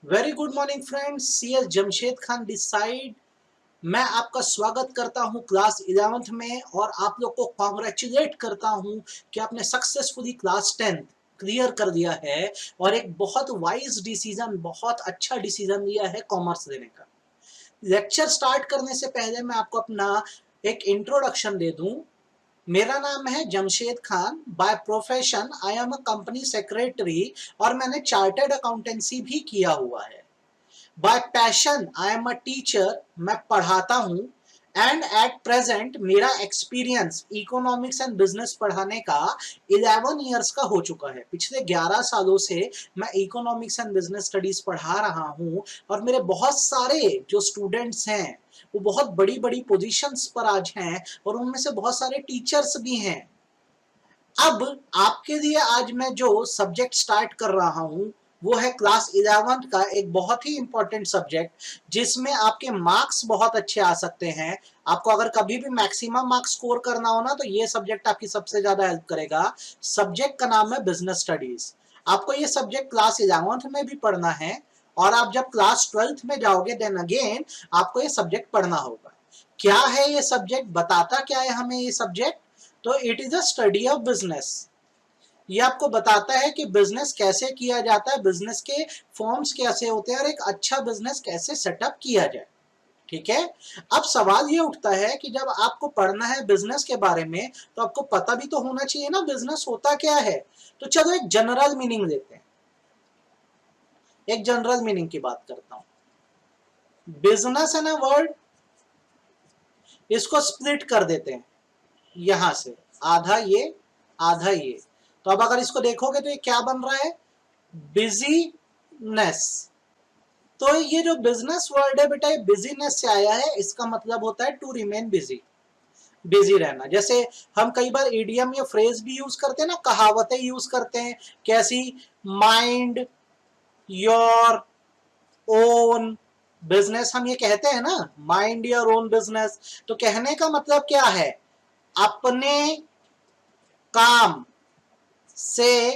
Very good morning friends, CS Jamshed Khan this side. मैं आपका स्वागत करता हूं क्लास 11th में और आप लोग को कॉन्ग्रेचुलेट करता हूं कि आपने सक्सेसफुली क्लास 10th क्लियर कर दिया है और एक बहुत वाइज डिसीजन, बहुत अच्छा डिसीजन लिया है कॉमर्स लेने का। लेक्चर स्टार्ट करने से पहले मैं आपको अपना एक इंट्रोडक्शन दे दूं। मेरा नाम है Jamshed Khan. By profession I am a company secretary और मैंने चार्टर्ड अकाउंटेंसी भी किया हुआ है। Bye passion I am a teacher, मैं पढ़ाता हूँ। एंड एट प्रेजेंट मेरा एक्सपीरियंस इकोनॉमिक्स एंड बिजनेस पढ़ाने का 11 ईयर्स का हो चुका है। पिछले 11 सालों से मैं इकोनॉमिक्स एंड बिजनेस स्टडीज पढ़ा रहा हूँ और मेरे बहुत सारे जो स्टूडेंट्स हैं वो बहुत बड़ी बड़ी पोजीशंस पर आज हैं और उनमें से बहुत सारे टीचर्स भी हैं। अब आपके लिए आज मैं जो सब्जेक्ट स्टार्ट कर रहा हूं वो है क्लास 11th का एक बहुत ही इंपॉर्टेंट सब्जेक्ट जिसमें आपके मार्क्स बहुत अच्छे आ सकते हैं। आपको अगर कभी भी मैक्सिमम मार्क्स स्कोर करना हो ना तो ये सब्जेक्ट आपकी सबसे ज्यादा हेल्प करेगा। सब्जेक्ट का नाम है बिजनेस स्टडीज। आपको ये सब्जेक्ट क्लास 11th में भी पढ़ना है और आप जब क्लास 12th में जाओगे देन अगेन आपको ये सब्जेक्ट पढ़ना होगा। क्या है ये सब्जेक्ट, बताता क्या है हमें ये सब्जेक्ट? तो it is a study of business. ये आपको बताता है कि बिजनेस कैसे किया जाता है, बिजनेस के फॉर्म्स कैसे होते हैं और एक अच्छा बिजनेस कैसे सेटअप किया जाए। ठीक है। अब सवाल ये उठता है कि जब आपको पढ़ना है बिजनेस के बारे में तो आपको पता भी तो होना चाहिए ना बिजनेस होता क्या है। तो चलो एक जनरल मीनिंग लेते हैं। एक जनरल मीनिंग की बात करता हूं। बिजनेस है ना वर्ड, इसको स्प्लिट कर देते हैं यहां से, आधा ये आधा ये। तो अब अगर इसको देखोगे तो ये क्या बन रहा है? बिजीनेस। तो ये जो बिजनेस वर्ड है बेटा, ये बिजीनेस से आया है। इसका मतलब होता है टू रिमेन बिजी, बिजी रहना। जैसे हम कई बार इडियम या फ्रेज भी यूज करते हैं ना, कहावतें यूज करते हैं। कैसी? माइंड योर ओन बिजनेस, हम ये कहते हैं ना, माइंड योर ओन बिजनेस। तो कहने का मतलब क्या है? अपने काम से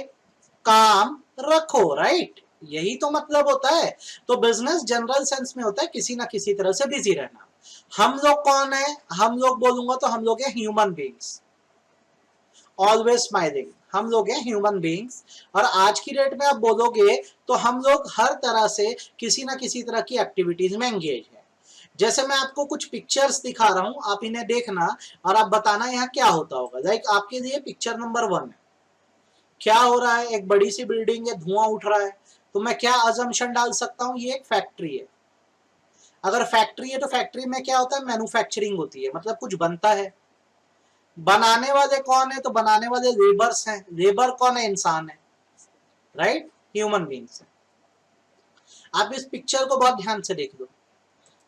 काम रखो, राइट? यही तो मतलब होता है। तो बिजनेस जनरल सेंस में होता है किसी ना किसी तरह से बिजी रहना। हम लोग कौन है? हम लोग बोलूंगा तो हम लोग हैं ह्यूमन बींग्स, ऑलवेज स्माइलिंग। हम लोग हैं ह्यूमन बींग्स। और आज की डेट में आप बोलोगे तो हम लोग हर तरह से किसी ना किसी तरह की एक्टिविटीज में एंगेज है। जैसे मैं आपको कुछ पिक्चर्स दिखा रहा हूं, आप इन्हें देखना और आप बताना यहाँ क्या होता होगा। लाइक आपके लिए पिक्चर नंबर 1 है। क्या हो रहा है? एक बड़ी सी बिल्डिंग है, धुआं उठ रहा है। तो मैं क्या अजम्पशन डाल सकता हूं? ये एक फैक्ट्री है। अगर फैक्ट्री है तो फैक्ट्री में क्या होता है? मैन्युफैक्चरिंग होती है, मतलब कुछ बनता है। बनाने वाले कौन है? तो बनाने वाले लेबर्स हैं। लेबर कौन है? इंसान है, राइट? ह्यूमन बींग्स है। आप इस पिक्चर को बहुत ध्यान से देख लो।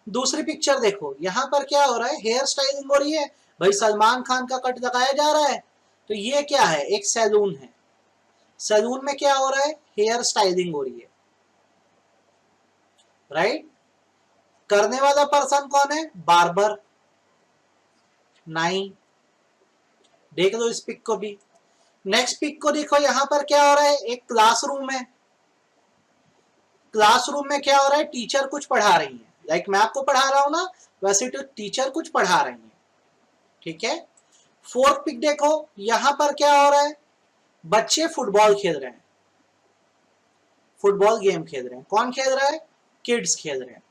दूसरी पिक्चर देखो, यहां पर क्या हो रहा है? हेयर स्टाइलिंग हो रही है। भाई सलमान खान का कट लगाया जा रहा है। तो ये क्या है? एक सैलून है। सैलून में क्या हो रहा है? हेयर स्टाइलिंग हो रही है, राइट? करने वाला पर्सन कौन है? बार्बर, नाई। देख लो इस पिक को भी। नेक्स्ट पिक को देखो, यहां पर क्या हो रहा है? एक क्लासरूम है। क्लासरूम में क्या हो रहा है? टीचर कुछ पढ़ा रही है। लाइक मैं आपको पढ़ा रहा हूं ना, वैसे तो टीचर कुछ पढ़ा रही है। ठीक है। फोर्थ पिक देखो, यहां पर क्या हो रहा है? बच्चे फुटबॉल खेल रहे हैं, फुटबॉल गेम खेल रहे हैं। कौन खेल रहा है? किड्स खेल रहे हैं।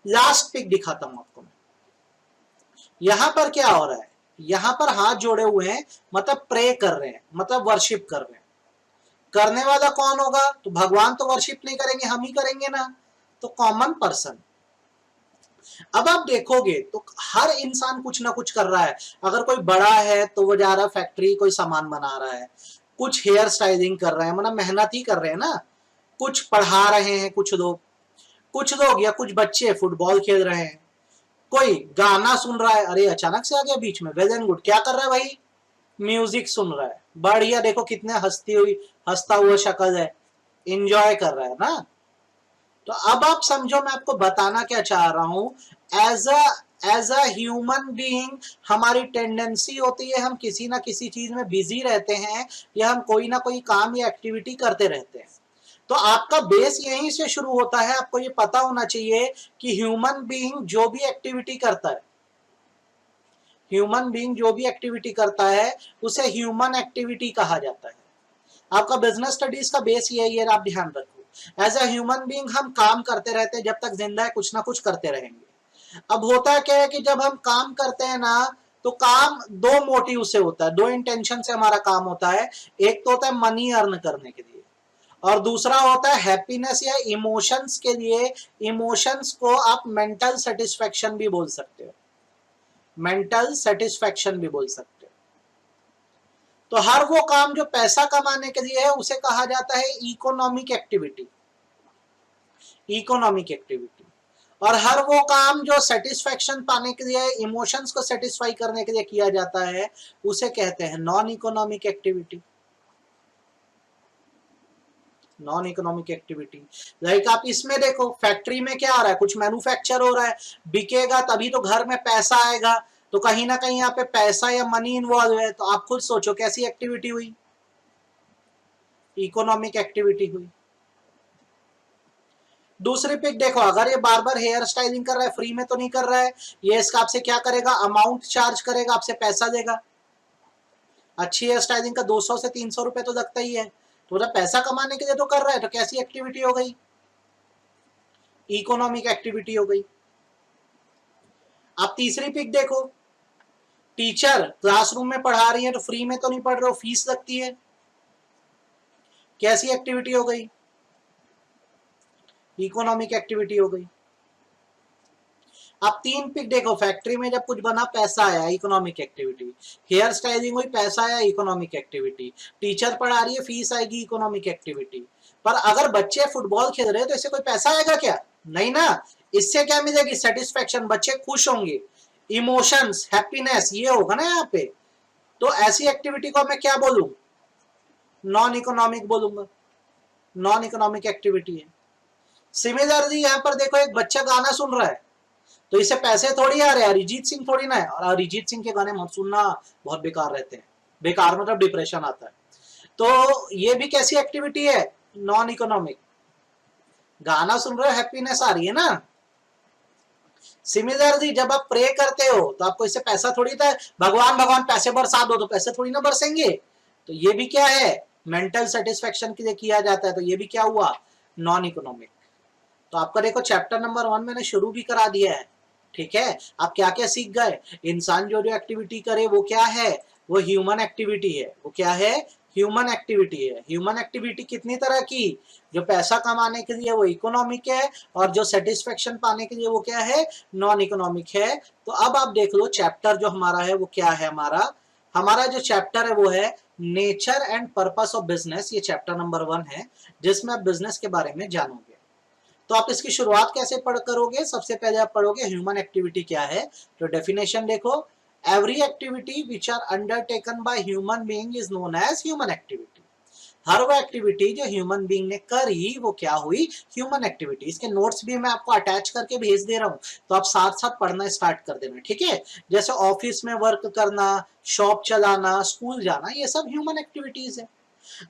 लास्ट पिक दिखाता हूं आपको मैं। यहां पर क्या हो रहा है? यहां पर हाथ जोड़े हुए हैं, मतलब प्रे कर रहे हैं, मतलब वर्शिप कर रहे हैं। करने वाला कौन होगा? तो भगवान तो वर्शिप नहीं करेंगे, हम ही करेंगे ना। तो कॉमन पर्सन। अब आप देखोगे तो हर इंसान कुछ ना कुछ कर रहा है। अगर कोई बड़ा है तो वो जा रहा है फैक्ट्री, कोई सामान बना रहा है। कुछ हेयर स्टाइलिंग कर रहे हैं, मतलब मेहनत ही कर रहे हैं ना। कुछ पढ़ा रहे हैं कुछ लोग या कुछ बच्चे फुटबॉल खेल रहे हैं। कोई गाना सुन रहा है। अरे अचानक से आ गया बीच में, वेल एंड गुड। क्या कर रहा है भाई? म्यूजिक सुन रहा है। बढ़िया, देखो कितने हंसता हुआ शक्ल है, इंजॉय कर रहा है ना। तो अब आप समझो मैं आपको बताना क्या चाह रहा हूं। एज अ ह्यूमन बीइंग हमारी टेंडेंसी होती है, हम किसी ना किसी चीज में बिजी रहते हैं या हम कोई ना कोई काम या एक्टिविटी करते रहते हैं। तो आपका बेस यहीं से शुरू होता है। आपको ये पता होना चाहिए कि ह्यूमन बीइंग जो भी एक्टिविटी करता है, ह्यूमन बीइंग जो भी एक्टिविटी करता है उसे ह्यूमन एक्टिविटी कहा जाता है। आपका बिजनेस स्टडीज का बेस यही है, आप ध्यान रखो। एज अ ह्यूमन बीइंग हम काम करते रहते हैं, जब तक जिंदा है कुछ ना कुछ करते रहेंगे। अब होता क्या है कि जब हम काम करते हैं ना, तो काम दो मोटिव से होता है, दो इंटेंशन से हमारा काम होता है। एक तो होता है मनी अर्न करने के लिए, और दूसरा होता है हैप्पीनेस या इमोशंस के लिए। इमोशंस को आप मेंटल सेटिस्फेक्शन भी बोल सकते हो, मेंटल सेटिस्फेक्शन भी बोल सकते हो। तो हर वो काम जो पैसा कमाने के लिए है उसे कहा जाता है इकोनॉमिक एक्टिविटी, इकोनॉमिक एक्टिविटी। और हर वो काम जो सेटिस्फेक्शन पाने के लिए, इमोशंस को सेटिस्फाई करने के लिए किया जाता है, उसे कहते हैं non economic activity, non economic activity. Like आप इसमें देखो, फैक्ट्री में क्या आ रहा है, कुछ मैन्युफैक्चर हो रहा है, बिकेगा तभी तो घर में पैसा आएगा, तो कहीं ना कहीं यहाँ पे पैसा या मनी इन्वॉल्व है। तो आप खुद सोचो कैसी एक्टिविटी हुई, इकोनॉमिक एक्टिविटी हुई। दूसरी पिक देखो, अगर ये बार बार हेयर स्टाइलिंग कर रहा है, फ्री में तो नहीं कर रहा है, ये इसका आपसे क्या करेगा, अमाउंट चार्ज करेगा, आपसे पैसा देगा। अच्छी हेयर स्टाइलिंग का 200 से 300 रुपए तो लगता ही है। तो जब पैसा कमाने के लिए तो कर रहा है, तो कैसी एक्टिविटी हो गई, इकोनॉमिक एक्टिविटी हो गई। आप तीसरी पिक देखो, टीचर क्लासरूम में पढ़ा रही है, तो फ्री में तो नहीं पढ़ रहे हो, फीस लगती है, कैसी एक्टिविटी हो गई, इकोनॉमिक एक्टिविटी हो गई। अब तीन पिक देखो, फैक्ट्री में जब कुछ बना पैसा आया, इकोनॉमिक एक्टिविटी। हेयर स्टाइलिंग हुई, पैसा आया, इकोनॉमिक एक्टिविटी। टीचर पढ़ा रही है, फीस आएगी, इकोनॉमिक एक्टिविटी। पर अगर बच्चे फुटबॉल खेल रहे हैं तो इससे कोई पैसा आएगा क्या, नहीं ना। इससे क्या मिलेगी, सेटिस्फेक्शन, बच्चे खुश होंगे, इमोशंस, हैप्पीनेस, ये होगा ना यहाँ पे। तो ऐसी एक्टिविटी को मैं क्या बोलूं, नॉन इकोनॉमिक बोलूंगा, नॉन इकोनॉमिक एक्टिविटी है। सिमिलरली यहाँ पर देखो, एक बच्चा गाना सुन रहा है, तो इससे पैसे थोड़ी आ रहे हैं, अरिजीत सिंह थोड़ी ना है। और अरिजीत सिंह के गाने मत सुनना, बहुत बेकार रहते हैं, बेकार मतलब डिप्रेशन आता है। तो ये भी कैसी एक्टिविटी है, नॉन इकोनॉमिक। गाना सुन रहे हो, हैप्पीनेस आ रही है ना। सिमिलरली जब आप प्रे करते हो तो आपको इससे पैसा थोड़ी था, भगवान भगवान पैसे बरसा दो, तो पैसे थोड़ी ना बरसेंगे। तो ये भी क्या है, मेंटल सेटिस्फेक्शन के लिए किया जाता है। तो ये भी क्या हुआ, नॉन इकोनॉमिक। तो आपका देखो चैप्टर नंबर 1 मैंने शुरू भी करा दिया है, ठीक है। आप क्या क्या सीख गए, इंसान जो जो एक्टिविटी करे वो क्या है, वो ह्यूमन एक्टिविटी है। वो क्या है, ह्यूमन एक्टिविटी है। ह्यूमन एक्टिविटी कितनी तरह की, जो पैसा कमाने के लिए वो इकोनॉमिक है, और जो सेटिस्फेक्शन पाने के लिए वो क्या है, नॉन इकोनॉमिक है। तो अब आप देख लो चैप्टर जो हमारा है वो क्या है, हमारा हमारा जो चैप्टर है वो है nature and purpose of business. ये चैप्टर नंबर 1 है, जिसमें आप बिजनेस के बारे में जानोगे। तो आप इसकी शुरुआत कैसे पढ़ करोगे, सबसे पहले आप पढ़ोगे ह्यूमन एक्टिविटी क्या है। तो डेफिनेशन देखो, every activity which are undertaken by human being is known as human activity. हर वो एक्टिविटी जो ह्यूमन बीइंग ने करी वो क्या हुई, ह्यूमन एक्टिविटी। इसके नोट्स भी मैं आपको अटैच करके भेज दे रहा हूँ, तो आप साथ साथ पढ़ना स्टार्ट कर देना, ठीक है। जैसे ऑफिस में वर्क करना, शॉप चलाना, स्कूल जाना, ये सब ह्यूमन एक्टिविटीज है।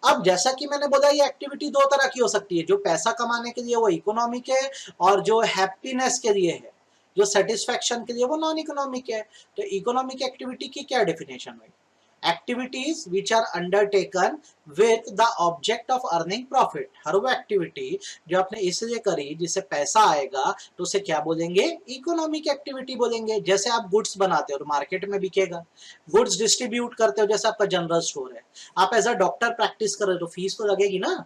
अब जैसा कि मैंने बोला, ये एक्टिविटी दो तरह की हो सकती है, जो पैसा कमाने के लिए वो इकोनॉमिक है, और जो हैप्पीनेस के लिए है, जो सेटिस्फेक्शन के लिए, वो नॉन इकोनॉमिक है। तो इकोनॉमिक एक्टिविटी की क्या डेफिनेशन हुई, activities which are undertaken with the object of earning profit. हर वो एक्टिविटी जो आपने इसलिए करी जिससे पैसा आएगा, तो उसे क्या बोलेंगे, इकोनॉमिक एक्टिविटी बोलेंगे। जैसे आप गुड्स बनाते हो तो मार्केट में बिकेगा, गुड्स डिस्ट्रीब्यूट करते हो, जैसे आपका जनरल स्टोर है, आप एज अ डॉक्टर प्रैक्टिस कर रहे हो तो फीस तो लगेगी ना।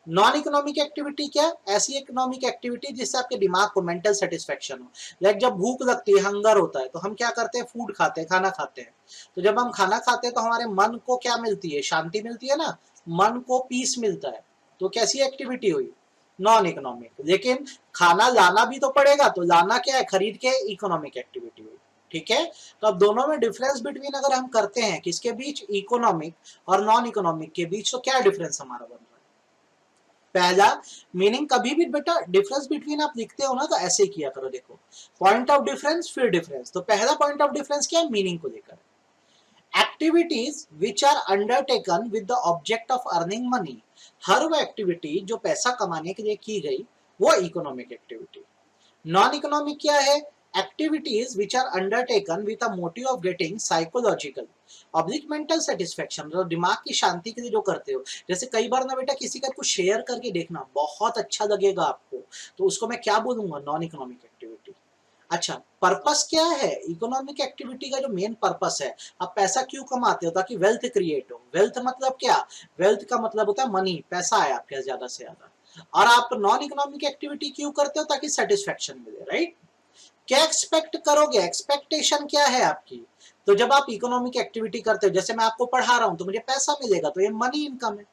नॉन इकोनॉमिक एक्टिविटी क्या, ऐसी इकोनॉमिक एक्टिविटी जिससे आपके दिमाग को मेंटल सेटिस्फेक्शन हो। लाइक जब भूख लगती है, हंगर होता है, तो हम क्या करते हैं, फूड खाते हैं, खाना खाते हैं। तो जब हम खाना खाते हैं तो हमारे मन को क्या मिलती है, शांति मिलती है ना, मन को पीस मिलता है। तो कैसी एक्टिविटी हुई, नॉन इकोनॉमिक। लेकिन खाना लाना भी तो पड़ेगा, तो लाना क्या है, खरीद के, इकोनॉमिक एक्टिविटी हुई, ठीक है। तो अब दोनों में डिफरेंस बिटवीन अगर हम करते हैं, किसके बीच, इकोनॉमिक और नॉन इकोनॉमिक के बीच, तो क्या डिफरेंस हमारा बन रहा है। पहला मीनिंग, कभी भी बेटा डिफरेंस बिटवीन आप लिखते हो ना, तो ऐसे ही किया करो। देखो, पॉइंट ऑफ डिफरेंस, फिर डिफरेंस। तो पहला पॉइंट ऑफ डिफरेंस क्या है, मीनिंग को लेकर। Activities which are undertaken with the object of earning money, हर वो एक्टिविटी जो पैसा कमाने के लिए की गई वो इकोनॉमिक एक्टिविटी। नॉन इकोनॉमिक क्या है? Activities which are undertaken with a motive of getting psychological oblique mental satisfaction, मतलब दिमाग की शांति के लिए जो करते हो। जैसे कई बार ना बेटा किसी का कुछ शेयर करके देखना बहुत अच्छा लगेगा आपको, तो उसको मैं क्या बोलूंगा? Non economic activity. अच्छा, पर्पस क्या है? इकोनॉमिक एक्टिविटी का जो मेन पर्पस है, आप पैसा क्यों कमाते हो? ताकि वेल्थ क्रिएट हो। वेल्थ मतलब क्या? वेल्थ का मतलब होता है मनी, पैसा है आपके ज्यादा से ज्यादा। और आप नॉन इकोनॉमिक एक्टिविटी क्यों करते हो? ताकि सेटिस्फेक्शन मिले, राइट? क्या एक्सपेक्ट करोगे? एक्सपेक्टेशन क्या है आपकी? तो जब आप इकोनॉमिक एक्टिविटी करते हो, जैसे मैं आपको पढ़ा रहा हूं तो मुझे पैसा मिलेगा, तो ये मनी इनकम है।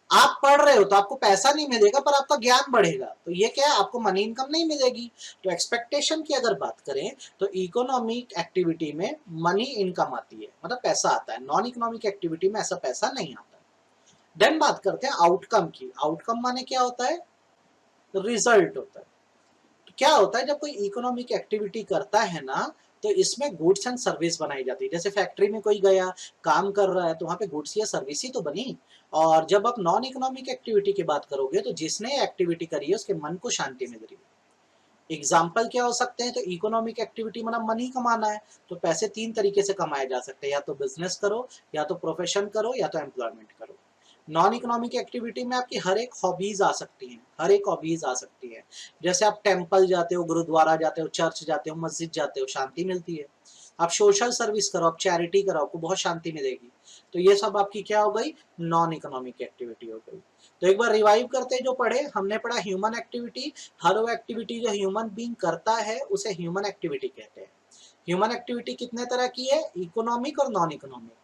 आप पढ़ रहे हो तो आपको पैसा नहीं मिलेगा पर आपका ज्ञान बढ़ेगा, तो ये क्या है? आपको मनी इनकम नहीं मिलेगी। तो एक्सपेक्टेशन की अगर बात करें तो इकोनॉमिक एक्टिविटी में मनी इनकम आती है, मतलब पैसा आता है। नॉन इकोनॉमिक एक्टिविटी में ऐसा पैसा नहीं आता। देन बात करते हैं आउटकम की। आउटकम माने क्या होता है? रिजल्ट होता है। तो क्या होता है जब कोई इकोनॉमिक एक्टिविटी करता है ना, तो इसमें गुड्स एंड सर्विस बनाई जाती है। जैसे फैक्ट्री में कोई गया काम कर रहा है तो वहां पे गुड्स या सर्विस ही तो बनी। और जब आप नॉन इकोनॉमिक एक्टिविटी की बात करोगे तो जिसने एक्टिविटी करी है उसके मन को शांति मिल रही है। एग्जाम्पल क्या हो सकते हैं? तो इकोनॉमिक एक्टिविटी मतलब मनी कमाना है, तो पैसे तीन तरीके से कमाए जा सकते हैं, या तो बिजनेस करो, या तो प्रोफेशन करो, या तो एम्प्लॉयमेंट करो। नॉन इकोनॉमिक एक्टिविटी में आपकी हर एक हॉबीज आ सकती हैं, हर एक हॉबीज आ सकती है। जैसे आप टेम्पल जाते हो, गुरुद्वारा जाते हो, चर्च जाते हो, मस्जिद जाते हो, शांति मिलती है। आप सोशल सर्विस करो, आप चैरिटी करो, आपको बहुत शांति मिलेगी। तो ये सब आपकी क्या हो गई? नॉन इकोनॉमिक एक्टिविटी हो गई। तो एक बार रिवाइव करते हैं जो पढ़े। हमने पढ़ा ह्यूमन एक्टिविटी, हर वो एक्टिविटी जो ह्यूमन बीइंग करता है उसे ह्यूमन एक्टिविटी कहते हैं। ह्यूमन एक्टिविटी कितने तरह की है? इकोनॉमिक और नॉन इकोनॉमिक।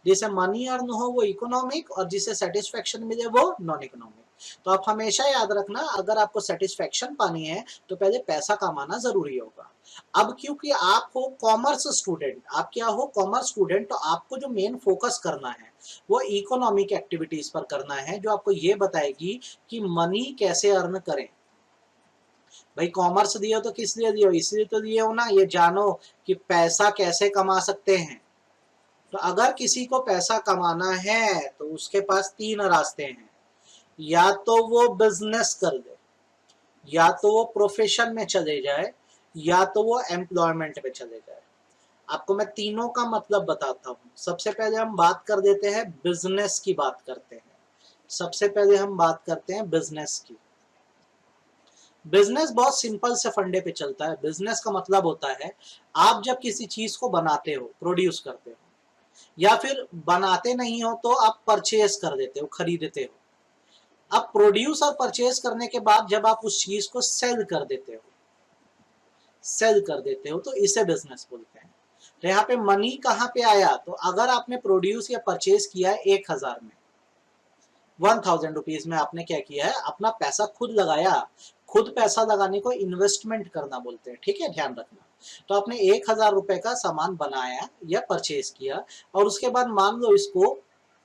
जिसे मनी अर्न हो वो इकोनॉमिक, और जिसे सेटिस्फेक्शन मिले वो नॉन इकोनॉमिक। तो आप हमेशा याद रखना, अगर आपको सेटिस्फेक्शन पानी है तो पहले पैसा कमाना जरूरी होगा। अब क्योंकि आप हो कॉमर्स स्टूडेंट, आप क्या हो? कॉमर्स स्टूडेंट, तो आपको जो मेन फोकस करना है वो इकोनॉमिक एक्टिविटीज पर करना है, जो आपको ये बताएगी कि मनी कैसे अर्न करें। भाई कॉमर्स दिए हो तो किस लिए दिए हो? इसलिए तो दिए हो ना, ये जानो कि पैसा कैसे कमा सकते हैं। तो अगर किसी को पैसा कमाना है तो उसके पास तीन रास्ते हैं। या तो वो बिजनेस कर दे, या तो वो प्रोफेशन में चले जाए, या तो वो एम्प्लॉयमेंट में चले जाए। आपको मैं तीनों का मतलब बताता हूँ। सबसे पहले हम बात कर देते हैं बिजनेस की, बात करते हैं। सबसे पहले हम बात करते हैं बिजनेस की। बिजनेस बहुत सिंपल से फंडे पे चलता है। बिजनेस का मतलब होता है आप जब किसी चीज को बनाते हो, प्रोड्यूस करते हो, या फिर बनाते नहीं हो तो आप परचेज कर देते हो, खरीदते हो। अब प्रोड्यूस और परचेज करने के बाद जब आप उस चीज को सेल कर देते हो, सेल कर देते हो, तो इसे बिजनेस बोलते हैं। तो यहाँ पे मनी कहाँ पे आया? तो अगर आपने प्रोड्यूस या परचेज किया है 1000 में, 1000 रुपीज में आपने क्या किया है? अपना पैसा खुद लगाया। खुद पैसा लगाने को इन्वेस्टमेंट करना बोलते हैं, ठीक है, ध्यान रखना। तो आपने 1000 रुपए का सामान बनाया या परचेज किया, और उसके बाद मान लो इसको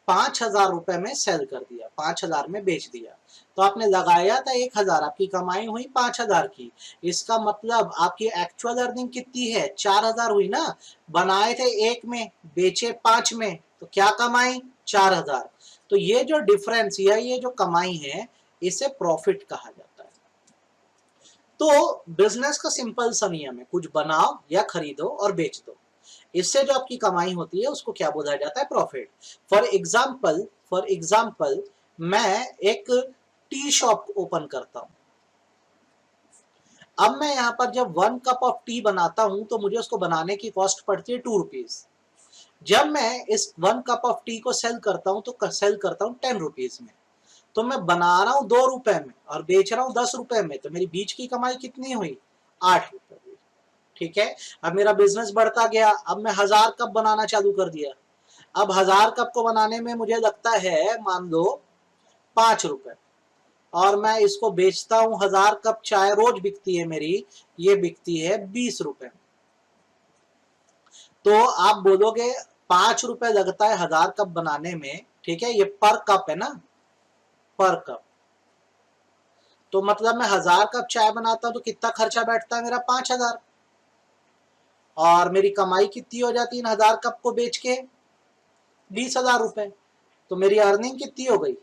5000 रुपए में सेल कर दिया, 5000 में बेच दिया। तो आपने लगाया था 1000, आपकी कमाई हुई 5000 की। इसका मतलब आपकी एक्चुअल अर्निंग कितनी है? 4000 हुई ना। बनाए थे 1 में, बेचे 5 में, तो क्या कमाई? 4000। तो ये जो डिफरेंस या ये जो कमाई है इसे प्रॉफिट कहा जाता है। तो बिजनेस का सिंपल सा नियम है, कुछ बनाओ या खरीदो और बेच दो। इससे जो आपकी कमाई होती है उसको क्या बोला जाता है? प्रॉफिट। फॉर एग्जाम्पल मैं एक टी शॉप ओपन करता हूं। अब मैं यहां पर जब 1 कप ऑफ टी बनाता हूं तो मुझे उसको बनाने की कॉस्ट पड़ती है 2 रुपीज। जब मैं इस 1 कप ऑफ टी को सेल करता हूं तो सेल करता हूं 10 रुपीज में। तो मैं बना रहा हूं 2 रुपए में और बेच रहा हूं 10 रुपए में, तो मेरी बीच की कमाई कितनी हुई? 8 रुपए हुई। ठीक है। अब मेरा बिजनेस बढ़ता गया, अब मैं 1000 कप बनाना चालू कर दिया। अब 1000 कप को बनाने में मुझे लगता है मान लो 5 रुपए, और मैं इसको बेचता हूं 1000 कप चाय रोज बिकती है मेरी, ये बिकती है 20 रुपए। तो आप बोलोगे 5 रुपए लगता है 1000 कप बनाने में, ठीक है, ये पर कप है ना, पर कप। तो मतलब मैं 1000 कप चाय बनाता हूं तो कितना खर्चा बैठता है मेरा? 5000। और मेरी कमाई कितनी हो जाती है इन 1000 कप को बेच के? 20,000 रुपए, तो मेरी अर्निंग कितनी हो गई?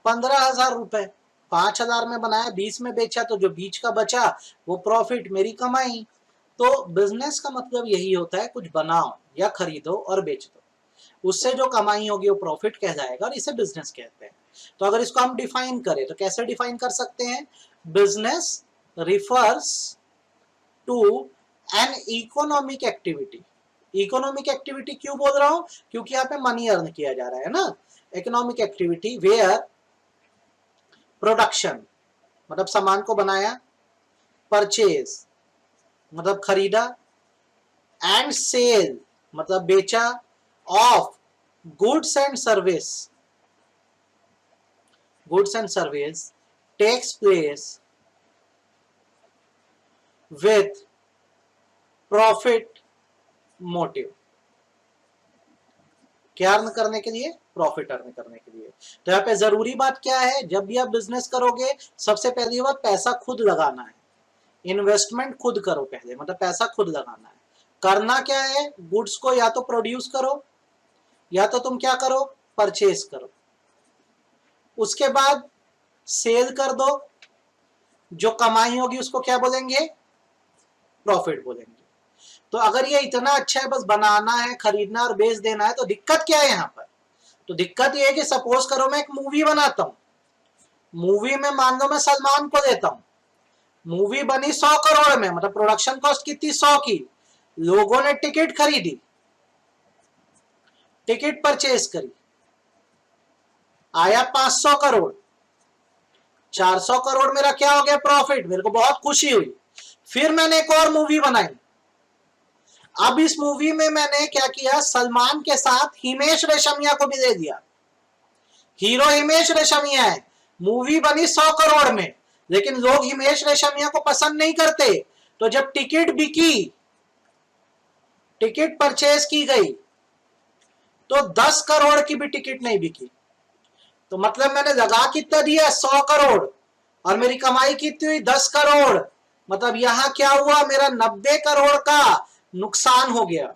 15,000 रुपए। 5,000 में बनाया, 20 में बेचा, तो जो बीच का बचा वो प्रॉफिट, मेरी कमाई। तो बिजनेस का मतलब यही होता है, कुछ बनाओ या खरीदो और बेच दो, उससे जो कमाई होगी वो प्रॉफिट कहलाएगा और इसे बिजनेस कहते हैं। तो अगर इसको हम डिफाइन करें तो कैसे डिफाइन कर सकते हैं? Business refers to an economic activity. Economic activity क्यों बोल रहा हूं? क्योंकि यहाँ पे मनी अर्न किया जा रहा है ना। इकोनॉमिक एक्टिविटी वेयर प्रोडक्शन मतलब सामान को बनाया, परचेज मतलब खरीदा, एंड सेल मतलब बेचा, of goods and service, goods and service takes place with profit motive. क्या अर्न करने के लिए? प्रॉफिट अर्न करने के लिए। तो यहाँ पे जरूरी बात क्या है? जब भी आप बिजनेस करोगे सबसे पहली बात पैसा खुद लगाना है, इन्वेस्टमेंट खुद करो पहले, मतलब पैसा खुद लगाना है। करना क्या है? गुड्स को या तो प्रोड्यूस करो या तो तुम क्या करो? परचेज करो। उसके बाद सेल कर दो, जो कमाई होगी उसको क्या बोलेंगे? प्रॉफिट बोलेंगे। तो अगर ये इतना अच्छा है, बस बनाना है, खरीदना और बेच देना है, तो दिक्कत क्या है यहाँ पर? तो दिक्कत ये है कि सपोज करो मैं एक मूवी बनाता हूं, मूवी में मान लो मैं सलमान को देता हूं, मूवी बनी 100 करोड़ में, मतलब प्रोडक्शन कॉस्ट कितनी? 100 की। लोगों ने टिकट खरीदी, टिकट परचेज करी, आया 500 करोड़, 400 करोड़ मेरा क्या हो गया? प्रॉफिट। मेरे को बहुत खुशी हुई। फिर मैंने एक और मूवी बनाई। अब इस मूवी में मैंने क्या किया? सलमान के साथ हिमेश रेशमिया को भी दे दिया। हीरो हिमेश रेशमिया है, मूवी बनी 100 करोड़ में, लेकिन लोग हिमेश रेशमिया को पसंद नहीं करते। तो जब टिकट बिकी, टिकट परचेज की गई, तो 10 करोड़ की भी टिकट नहीं बिकी। तो मतलब मैंने लगा कितना दिया? 100 करोड़, और मेरी कमाई कितनी हुई? 10 करोड़। मतलब यहां क्या हुआ? मेरा 90 करोड़ का नुकसान हो गया।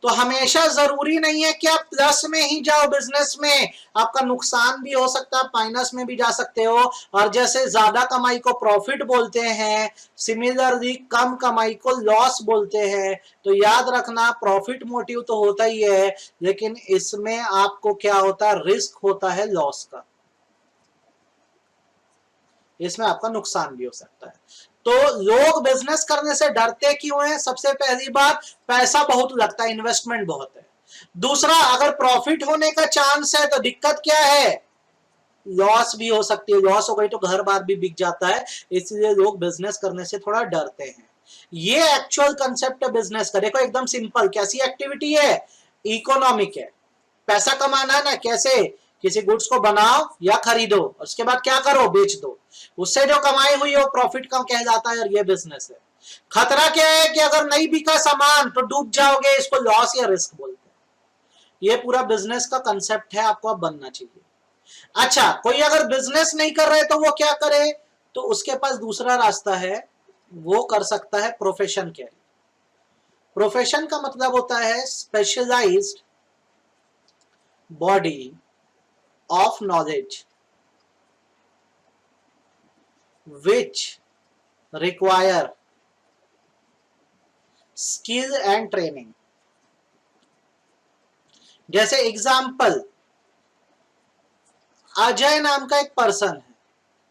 तो हमेशा जरूरी नहीं है कि आप प्लस में ही जाओ बिजनेस में, आपका नुकसान भी हो सकता है, माइनस में भी जा सकते हो। और जैसे ज्यादा कमाई को प्रॉफिट बोलते हैं, सिमिलरली कम कमाई को लॉस बोलते हैं। तो याद रखना, प्रॉफिट मोटिव तो होता ही है, लेकिन इसमें आपको क्या होता है? रिस्क होता है लॉस का, इसमें आपका नुकसान भी हो सकता है। तो लोग बिजनेस करने से डरते क्यों हैं? सबसे पहली बात, पैसा बहुत लगता है, इन्वेस्टमेंट बहुत है। दूसरा, अगर प्रॉफिट होने का चांस है तो दिक्कत क्या है? लॉस भी हो सकती है, लॉस हो गई तो घर बार भी बिक जाता है, इसलिए लोग बिजनेस करने से थोड़ा डरते हैं। ये एक्चुअल कंसेप्ट है बिजनेस का। देखो एकदम सिंपल, कैसी एक्टिविटी है? इकोनॉमिक है, पैसा कमाना है ना। कैसे? किसी गुड्स को बनाओ या खरीदो, उसके बाद क्या करो? बेच दो, उससे जो कमाई हुई वो प्रॉफिट का कहलाता है, और ये बिजनेस है। खतरा क्या है कि अगर नहीं बिका सामान तो डूब जाओगे, इसको लॉस या रिस्क बोलते हैं। ये पूरा बिजनेस का कंसेप्ट है, आपको अब बनना चाहिए। अच्छा, कोई अगर बिजनेस नहीं कर रहे तो वो क्या करे? तो उसके पास दूसरा रास्ता है, वो कर सकता है प्रोफेशन कैरी। प्रोफेशन का मतलब होता है specialized body of knowledge which require skill and training। जैसे एग्जाम्पल, अजय नाम का एक पर्सन है,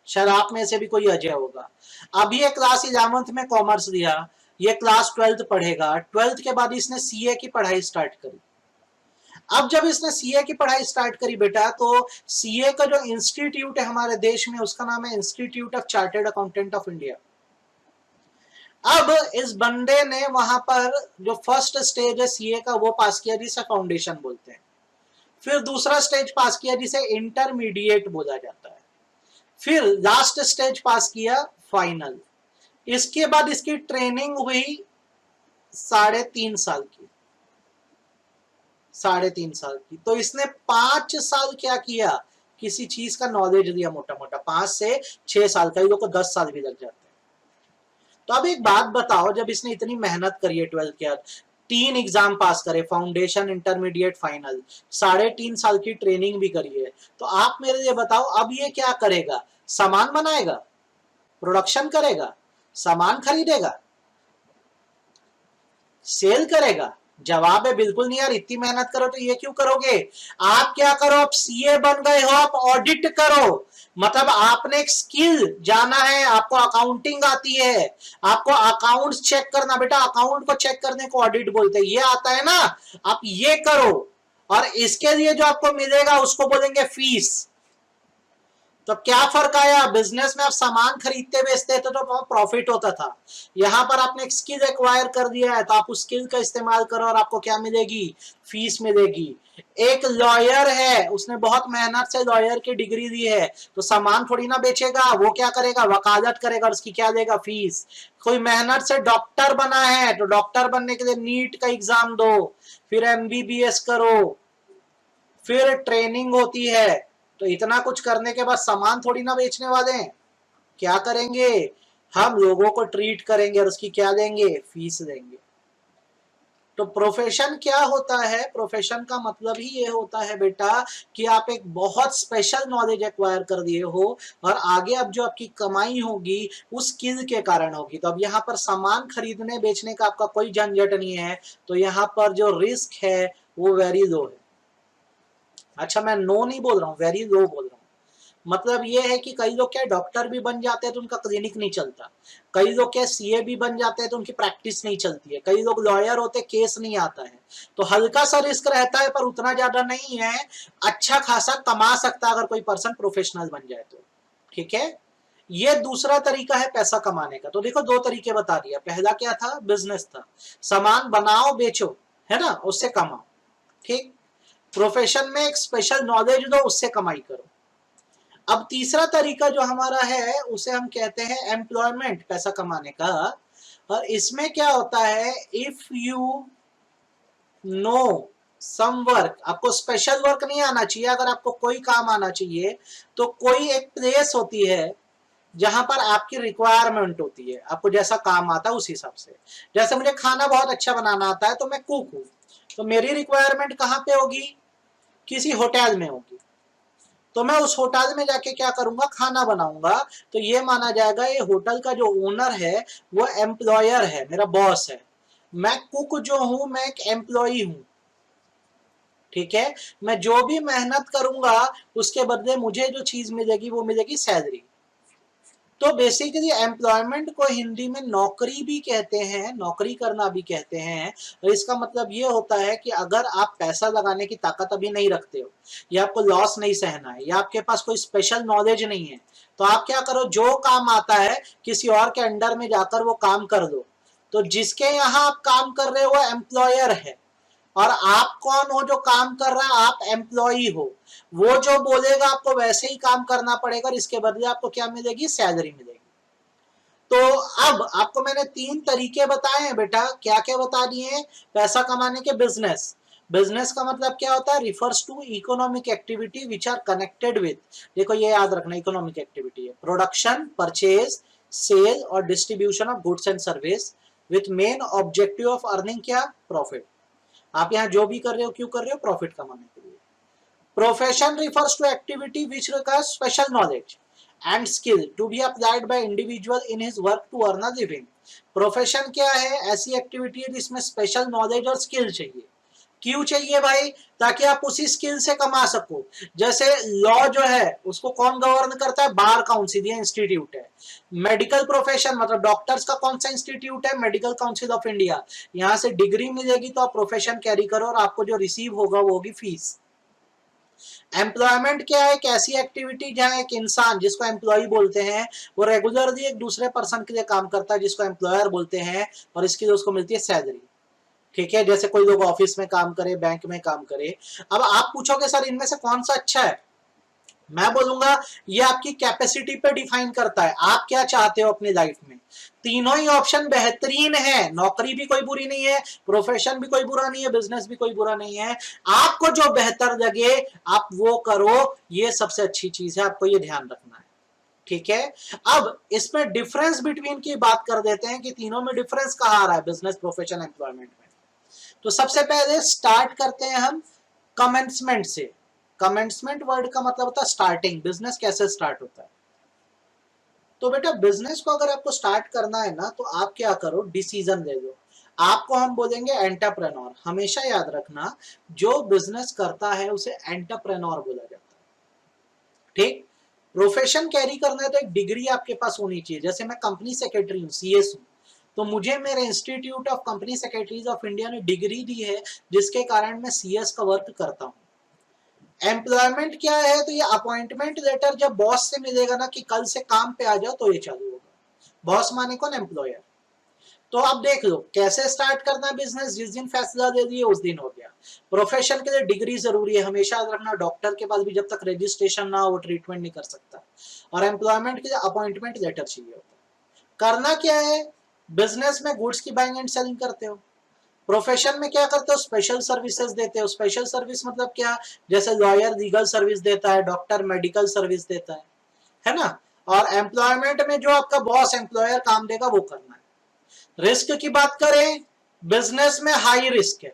शायद आप में से भी कोई अजय होगा। अभी ये क्लास 11th में कॉमर्स लिया, ये क्लास 12th पढ़ेगा, 12th के बाद इसने सीए की पढ़ाई स्टार्ट करी। अब जब इसने सीए की पढ़ाई स्टार्ट करी बेटा, तो सीए का जो इंस्टीट्यूट है हमारे देश में, उसका नाम है institute of chartered accountant of India. अब इस बंदे ने वहां पर जो फर्स्ट स्टेज है सीए का वो पास किया, जिसे फाउंडेशन बोलते हैं। फिर दूसरा स्टेज पास किया, जिसे इंटरमीडिएट बोला जाता है। फिर लास्ट स्टेज पास किया, फाइनल। इसके बाद इसकी ट्रेनिंग हुई 3.5 साल की, 3.5 साल की। तो इसने 5 साल क्या किया? किसी चीज का नॉलेज लिया, मोटा मोटा 5 से 6 साल का, लोगों को 10 साल भी लग जाते हैं। तो अब एक बात बताओ, जब इसने इतनी मेहनत करी है 12th के बाद, 3 एग्जाम पास करे, फाउंडेशन, इंटरमीडिएट, फाइनल, 3.5 साल की ट्रेनिंग भी करी है। तो आप मेरे लिए बताओ, अब ये क्या करेगा? सामान बनाएगा, प्रोडक्शन करेगा, सामान खरीदेगा, सेल करेगा? जवाब है बिल्कुल नहीं यार। इतनी मेहनत करो तो ये क्यों करोगे? आप क्या करो, आप सीए बन गए हो, आप ऑडिट करो। मतलब आपने एक स्किल जाना है, आपको अकाउंटिंग आती है, आपको अकाउंट्स चेक करना, बेटा अकाउंट को चेक करने को ऑडिट बोलते हैं, ये आता है ना, आप ये करो। और इसके लिए जो आपको मिलेगा उसको बोलेंगे फीस। तो क्या फर्क आया? बिजनेस में आप सामान खरीदते बेचते थे तो प्रॉफिट होता था, यहां पर आपने एक स्किल एक्वायर कर दिया है तो आप उस स्किल का इस्तेमाल करो और आपको क्या मिलेगी? फीस मिलेगी। एक लॉयर है, उसने बहुत मेहनत से लॉयर की डिग्री ली है, तो सामान थोड़ी ना बेचेगा, वो क्या करेगा? वकालत करेगा और उसकी क्या देगा? फीस। कोई मेहनत से डॉक्टर बना है तो डॉक्टर बनने के लिए नीट का एग्जाम दो, फिर एमबीबीएस करो, फिर ट्रेनिंग होती है। तो इतना कुछ करने के बाद सामान थोड़ी ना बेचने वाले हैं। क्या करेंगे? हम लोगों को ट्रीट करेंगे और उसकी क्या देंगे? फीस देंगे। तो प्रोफेशन क्या होता है? प्रोफेशन का मतलब ही ये होता है बेटा कि आप एक बहुत स्पेशल नॉलेज एक्वायर कर दिए हो और आगे अब जो आपकी कमाई होगी उस स्किल के कारण होगी। तो अब यहाँ पर सामान खरीदने बेचने का आपका कोई झंझट नहीं है, तो यहाँ पर जो रिस्क है वो वेरी लो है। अच्छा, मैं नो नहीं बोल रहा हूँ, वेरी लो बोल रहा हूँ। मतलब ये है कि कई लोग क्या डॉक्टर भी बन जाते हैं तो उनका क्लिनिक नहीं चलता, कई लोग क्या सीए भी बन जाते हैं तो उनकी प्रैक्टिस नहीं चलती है, कई लोग लॉयर होते केस नहीं आता है। तो हल्का सा रिस्क रहता है पर उतना ज्यादा नहीं है, अच्छा खासा कमा सकता है अगर कोई पर्सन प्रोफेशनल बन जाए तो। ठीक है, ये दूसरा तरीका है पैसा कमाने का। तो देखो 2 तरीके बता दिया। पहला क्या था? बिजनेस था, सामान बनाओ बेचो, है ना, उससे कमाओ। ठीक। प्रोफेशन में एक स्पेशल नॉलेज दो, उससे कमाई करो। अब तीसरा तरीका जो हमारा है उसे हम कहते हैं एम्प्लॉयमेंट, पैसा कमाने का। और इसमें क्या होता है? If you know some work, आपको स्पेशल वर्क नहीं आना चाहिए, अगर आपको कोई काम आना चाहिए तो कोई एक प्लेस होती है जहां पर आपकी रिक्वायरमेंट होती है, आपको जैसा काम आता है उस हिसाब से। जैसे मुझे खाना बहुत अच्छा बनाना आता है तो मैं कुक हूं, तो मेरी रिक्वायरमेंट कहां पे होगी? किसी होटल में होगी। तो मैं उस होटल में जाके क्या करूंगा? खाना बनाऊंगा। तो ये माना जाएगा ये होटल का जो ओनर है वो एम्प्लॉयर है, मेरा बॉस है। मैं कुक जो हूं मैं एक एम्प्लॉई हूं। ठीक है, मैं जो भी मेहनत करूंगा उसके बदले मुझे जो चीज मिलेगी वो मिलेगी सैलरी। तो बेसिकली एम्प्लॉयमेंट को हिंदी में नौकरी भी कहते हैं, नौकरी करना भी कहते हैं। और इसका मतलब ये होता है कि अगर आप पैसा लगाने की ताकत अभी नहीं रखते हो, या आपको लॉस नहीं सहना है, या आपके पास कोई स्पेशल नॉलेज नहीं है, तो आप क्या करो? जो काम आता है किसी और के अंडर में जाकर वो काम कर दो। तो जिसके यहाँ आप काम कर रहे हो वो एम्प्लॉयर है, और आप कौन हो जो काम कर रहा है? आप एम्प्लॉई हो। वो जो बोलेगा आपको वैसे ही काम करना पड़ेगा और इसके बदले आपको क्या मिलेगी? सैलरी मिलेगी। तो अब आपको मैंने 3 तरीके बताए हैं बेटा, क्या क्या बता दिए? पैसा कमाने के। बिजनेस, बिजनेस का मतलब क्या होता है? Refers to economic activity which are connected with, देखो ये याद रखना, इकोनॉमिक एक्टिविटी है प्रोडक्शन, परचेज, सेल और distribution of goods and service with main objective of earning क्या? प्रॉफिट। आप यहाँ जो भी कर रहे हो क्यों कर रहे हो? प्रॉफिट कमाने के लिए। Profession refers to activity which requires special knowledge and skill to be applied by individual in his work to earn a living. Profession क्या है? ऐसी एक्टिविटी है जिसमें स्पेशल नॉलेज और स्किल चाहिए। क्यों चाहिए भाई? ताकि आप उसी स्किल से कमा सको। जैसे लॉ जो है उसको कौन गवर्न करता है? बार काउंसिल, ये इंस्टीट्यूट है। मेडिकल प्रोफेशन मतलब डॉक्टर्स का कौन सा इंस्टीट्यूट है? Medical council of India. यहाँ से डिग्री मिलेगी तो आप प्रोफेशन कैरी करो और आपको जो रिसीव होगा वो होगी फीस। एम्प्लॉयमेंट क्या है? एक ऐसी एक्टिविटी जहां एक इंसान जिसको एम्प्लॉय बोलते हैं वो रेगुलरली एक दूसरे पर्सन के लिए काम करता है जिसको एम्प्लॉयर बोलते हैं, और इसके लिए उसको मिलती है सैलरी। ठीक है, जैसे कोई लोग ऑफिस में काम करे, बैंक में काम करे। अब आप पूछोगे सर इनमें से कौन सा अच्छा है? मैं बोलूंगा ये आपकी कैपेसिटी पे डिफाइन करता है, आप क्या चाहते हो अपनी लाइफ में। तीनों ही ऑप्शन बेहतरीन है, नौकरी भी कोई बुरी नहीं है, प्रोफेशन भी कोई बुरा नहीं है, बिजनेस भी कोई बुरा नहीं है। आपको जो बेहतर लगे आप वो करो, ये सबसे अच्छी चीज है, आपको ये ध्यान रखना है। ठीक है, अब इसमें डिफरेंस बिटवीन की बात कर देते हैं कि तीनों में डिफरेंस कहाँ आ रहा है, बिजनेस, प्रोफेशन, एम्प्लॉयमेंट में। तो सबसे पहले स्टार्ट करते हैं हम कमेंसमेंट से। कमेंसमेंट वर्ड का मतलब होता है स्टार्टिंग, बिजनेस कैसे स्टार्ट होता है। तो बेटा बिजनेस को अगर आपको स्टार्ट करना है ना, तो आप क्या करो, डिसीजन ले लो। आपको हम बोलेंगे एंटरप्रेन्योर, हमेशा याद रखना जो बिजनेस करता है उसे एंटरप्रेन्योर बोला जाता है। ठीक, प्रोफेशन कैरी करना है तो एक डिग्री आपके पास होनी चाहिए। जैसे मैं कंपनी सेक्रेटरी हूँ, सीएस हूँ, तो मुझे मेरे institute of company secretaries of India ने डिग्री दी है, जिसके कारण मैं सीएस का वर्क करता हूँ। एम्प्लॉयमेंट क्या है, तो ये अपॉइंटमेंट लेटर जब बॉस से मिलेगा ना कि कल से काम पे आ जाओ, तो ये चालू होगा। बॉस माने कौन, एम्प्लॉयर। तो आप देख लो कैसे स्टार्ट करना है बिजनेस, जिस दिन फैसला दे दिए उस दिन हो गया। प्रोफेशन के लिए डिग्री जरूरी है, हमेशा याद रखना, डॉक्टर के पास भी जब तक रजिस्ट्रेशन ना हो वो ट्रीटमेंट नहीं कर सकता। और एम्प्लॉयमेंट के लिए अपॉइंटमेंट लेटर चाहिए होता है। करना क्या है, बिजनेस में गुड्स की बाइंग एंड सेलिंग करते हो। प्रोफेशन में क्या करते हो, स्पेशल सर्विसेज देते हो। स्पेशल सर्विस मतलब क्या, जैसे लॉयर लीगल सर्विस देता है, डॉक्टर मेडिकल सर्विस देता है ना। और एम्प्लॉयमेंट में जो आपका बॉस एम्प्लॉयर काम देगा वो करना है। रिस्क की बात करें, बिजनेस में हाई रिस्क है,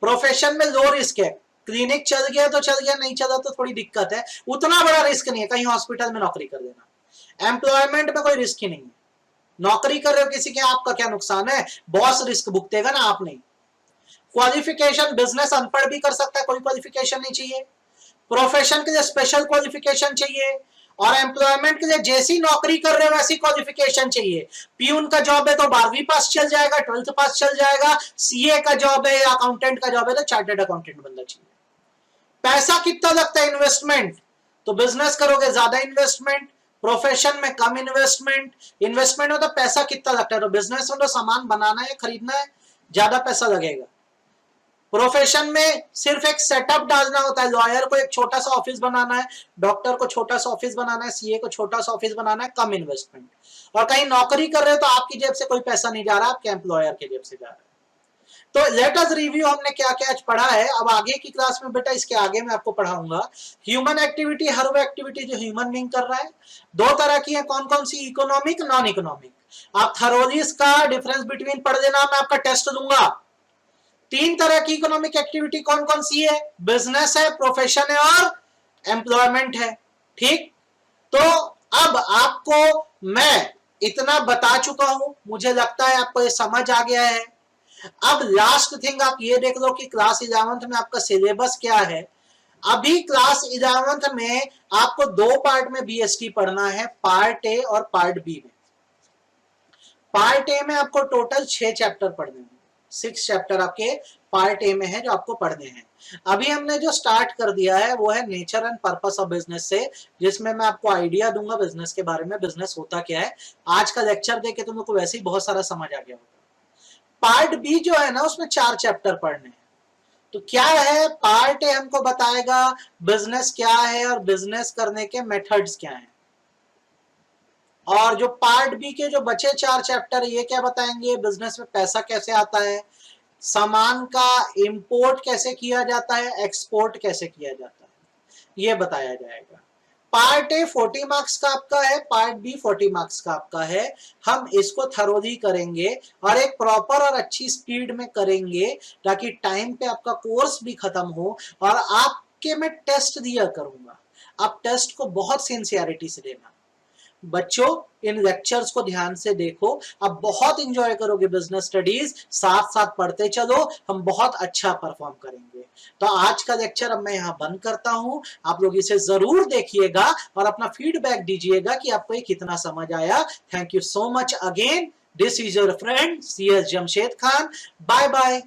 प्रोफेशन में लो रिस्क है। क्लिनिक चल गया तो चल गया, नहीं चला तो थोड़ी दिक्कत है, उतना बड़ा रिस्क नहीं है, कहीं हॉस्पिटल में नौकरी कर देना। एम्प्लॉयमेंट में कोई रिस्क ही नहीं है, नौकरी कर रहे हो किसी के, आपका क्या नुकसान है, बॉस रिस्क भुगतेगा ना, आप नहीं। क्वालिफिकेशन, बिजनेस अनपढ़ भी कर सकता है, कोई क्वालिफिकेशन नहीं चाहिए। प्रोफेशन के लिए स्पेशल क्वालिफिकेशन चाहिए, और एम्प्लॉयमेंट के लिए जैसी नौकरी कर रहे हो वैसी क्वालिफिकेशन चाहिए। पीयून का जॉब है तो 12वीं पास चल जाएगा, 12th पास चल जाएगा। सीए का जॉब है या अकाउंटेंट का जॉब है तो चार्टर्ड अकाउंटेंट बनना चाहिए। पैसा कितना लगता है, इन्वेस्टमेंट, तो बिजनेस करोगे ज्यादा इन्वेस्टमेंट, प्रोफेशन में कम इन्वेस्टमेंट। इन्वेस्टमेंट में तो पैसा कितना लगता है, तो बिजनेस में तो सामान बनाना है, खरीदना है, ज्यादा पैसा लगेगा। प्रोफेशन में सिर्फ एक सेटअप डालना होता है, लॉयर को एक छोटा सा ऑफिस बनाना है, डॉक्टर को छोटा सा ऑफिस बनाना है, सीए को छोटा सा ऑफिस बनाना है, कम इन्वेस्टमेंट। और कहीं नौकरी कर रहे हो तो आपकी जेब से कोई पैसा नहीं जा रहा, आपके एम्प्लॉयर की जेब से जा रहा है। तो लेट अस रिव्यू, हमने क्या क्या आज पढ़ा है। अब आगे की क्लास में बेटा, इसके आगे मैं आपको पढ़ाऊंगा ह्यूमन एक्टिविटी, हर वो एक्टिविटी जो ह्यूमन बीइंग कर रहा है। दो तरह की है, कौन कौन सी, इकोनॉमिक, नॉन इकोनॉमिक। आप थरोली इसका डिफरेंस बिटवीन पढ़ देना, मैं आपका टेस्ट दूंगा। तीन तरह की इकोनॉमिक एक्टिविटी कौन कौन सी है, बिजनेस है, प्रोफेशन है और एम्प्लॉयमेंट है। ठीक, तो अब आपको मैं इतना बता चुका हूं, मुझे लगता है आपको ये समझ आ गया है। अब लास्ट थिंग आप ये देख लो कि क्लास 11th में आपका सिलेबस क्या है। अभी क्लास 11th में आपको दो पार्ट में बीएसटी पढ़ना है, पार्ट ए और पार्ट बी में। पार्ट ए में आपको टोटल 6 चैप्टर पढ़ने हैं, 6 चैप्टर आपके पार्ट ए में है जो आपको पढ़ने हैं। अभी हमने जो स्टार्ट कर दिया है वो है nature and purpose of business से, जिसमें मैं आपको आइडिया दूंगा बिजनेस के बारे में, बिजनेस होता क्या है। आज का लेक्चर देके तुम लोग को वैसे ही बहुत सारा समझ आ गया होगा। पार्ट बी जो है ना, उसमें 4 चैप्टर पढ़ने हैं। तो क्या है, पार्ट ए हमको बताएगा बिजनेस क्या है और बिजनेस करने के मेथड्स क्या हैं। और जो पार्ट बी के जो बचे 4 चैप्टर, ये क्या बताएंगे, बिजनेस में पैसा कैसे आता है, सामान का इंपोर्ट कैसे किया जाता है, एक्सपोर्ट कैसे किया जाता है, ये बताया जाएगा। पार्ट ए 40 मार्क्स का आपका है, पार्ट बी 40 मार्क्स का आपका है। हम इसको थरोली करेंगे और एक प्रॉपर और अच्छी स्पीड में करेंगे, ताकि टाइम पे आपका कोर्स भी खत्म हो और आपके मैं टेस्ट दिया करूंगा। आप टेस्ट को बहुत सिंसियरिटी से देना। बच्चों, इन लेक्चर्स को ध्यान से देखो, आप बहुत इंजॉय करोगे बिजनेस स्टडीज, साथ साथ पढ़ते चलो, हम बहुत अच्छा परफॉर्म करेंगे। तो आज का लेक्चर अब मैं यहाँ बंद करता हूँ, आप लोग इसे जरूर देखिएगा और अपना फीडबैक दीजिएगा कि आपको ये कितना समझ आया। Thank you so much again, this is your friend CS Jamshed Khan, bye bye.